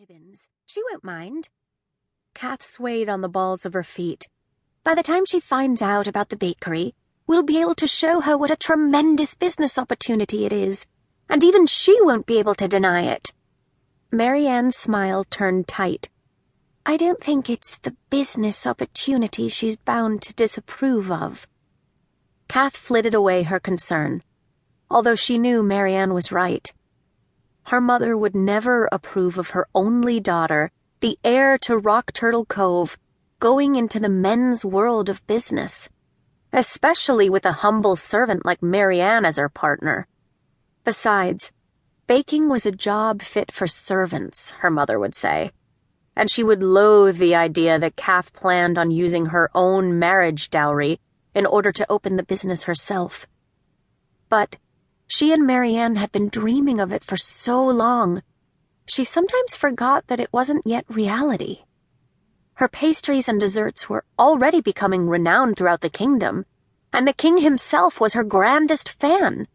ribbons. She won't mind. Cath swayed on the balls of her feet. By the time she finds out about the bakery, we'll be able to show her what a tremendous business opportunity it is, and even she won't be able to deny it. Marianne's smile turned tight. I don't think it's the business opportunity she's bound to disapprove of. Cath flitted away her concern, although she knew Marianne was right. Her mother would never approve of her only daughter, the heir to Rock Turtle Cove, going into the men's world of business, especially with a humble servant like Marianne as her partner. Besides, baking was a job fit for servants, her mother would say, and she would loathe the idea that Cath planned on using her own marriage dowry in order to open the business herself. But she and Marianne had been dreaming of it for so long, she sometimes forgot that it wasn't yet reality. Her pastries and desserts were already becoming renowned throughout the kingdom, and the king himself was her grandest fan,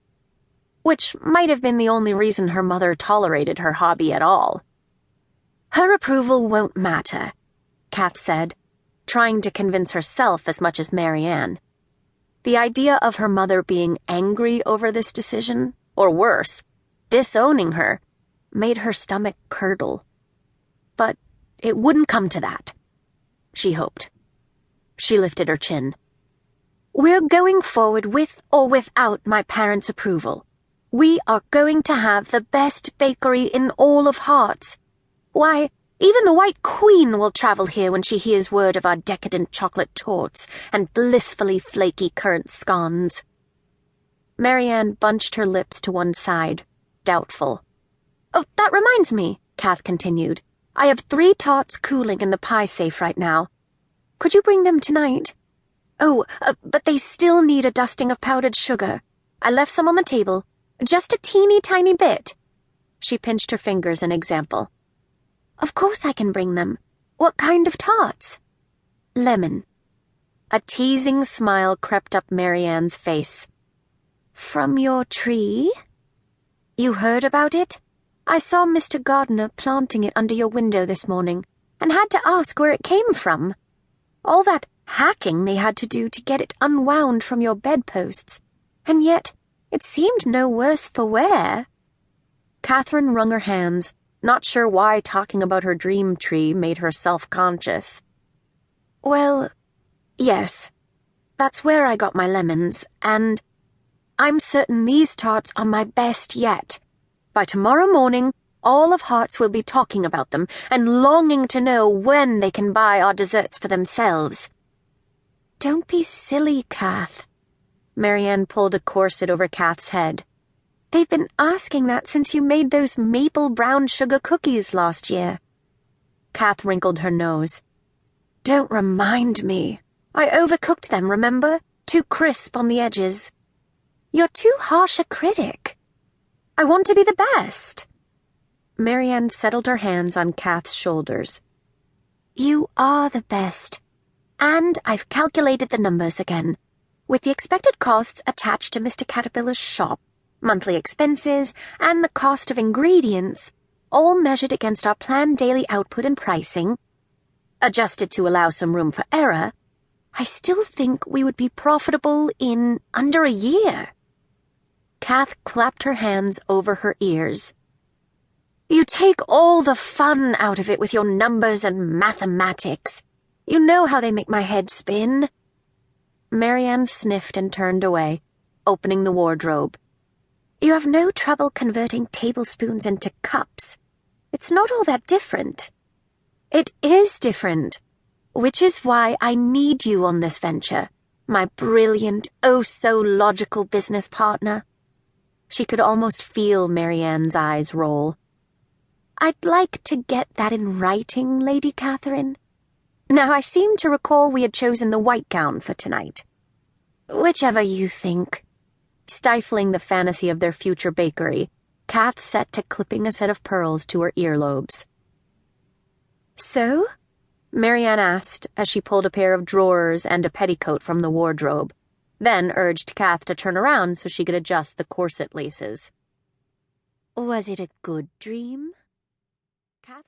which might have been the only reason her mother tolerated her hobby at all. Her approval won't matter, Cath said, trying to convince herself as much as Marianne. The idea of her mother being angry over this decision, or worse, disowning her, made her stomach curdle. But it wouldn't come to that, she hoped. She lifted her chin. We're going forward with or without my parents' approval. We are going to have the best bakery in all of Hearts. Why, even the White Queen will travel here when she hears word of our decadent chocolate torts and blissfully flaky currant scones. Marianne bunched her lips to one side, doubtful. Oh, that reminds me, Cath continued. I have 3 tarts cooling in the pie safe right now. Could you bring them tonight? Oh, but they still need a dusting of powdered sugar. I left some on the table. Just a teeny tiny bit. She pinched her fingers in example. Of course I can bring them. What kind of tarts? Lemon. A teasing smile crept up Marianne's face. From your tree? You heard about it? I saw Mr. Gardner planting it under your window this morning, and had to ask where it came from. All that hacking they had to do to get it unwound from your bedposts, and yet it seemed no worse for wear. Catherine wrung her hands, not sure why talking about her dream tree made her self-conscious. Well, yes, that's where I got my lemons, and I'm certain these tarts are my best yet. By tomorrow morning, all of Hearts will be talking about them and longing to know when they can buy our desserts for themselves. Don't be silly, Cath. Marianne pulled a corset over Cath's head. They've been asking that since you made those maple brown sugar cookies last year. Cath wrinkled her nose. Don't remind me. I overcooked them, remember? Too crisp on the edges. You're too harsh a critic. I want to be the best. Marianne settled her hands on Cath's shoulders. You are the best. And I've calculated the numbers again, with the expected costs attached to Mr. Caterpillar's shop, monthly expenses, and the cost of ingredients, all measured against our planned daily output and pricing, adjusted to allow some room for error. I still think we would be profitable in under a year. Cath clapped her hands over her ears. You take all the fun out of it with your numbers and mathematics. You know how they make my head spin. Marianne sniffed and turned away, opening the wardrobe. You have no trouble converting tablespoons into cups. It's not all that different. It is different, which is why I need you on this venture, my brilliant, oh-so-logical business partner. She could almost feel Marianne's eyes roll. I'd like to get that in writing, Lady Catherine. Now, I seem to recall we had chosen the white gown for tonight. Whichever you think. Stifling the fantasy of their future bakery, Cath set to clipping a set of pearls to her earlobes. So? Marianne asked as she pulled a pair of drawers and a petticoat from the wardrobe, then urged Cath to turn around so she could adjust the corset laces. Was it a good dream? Cath was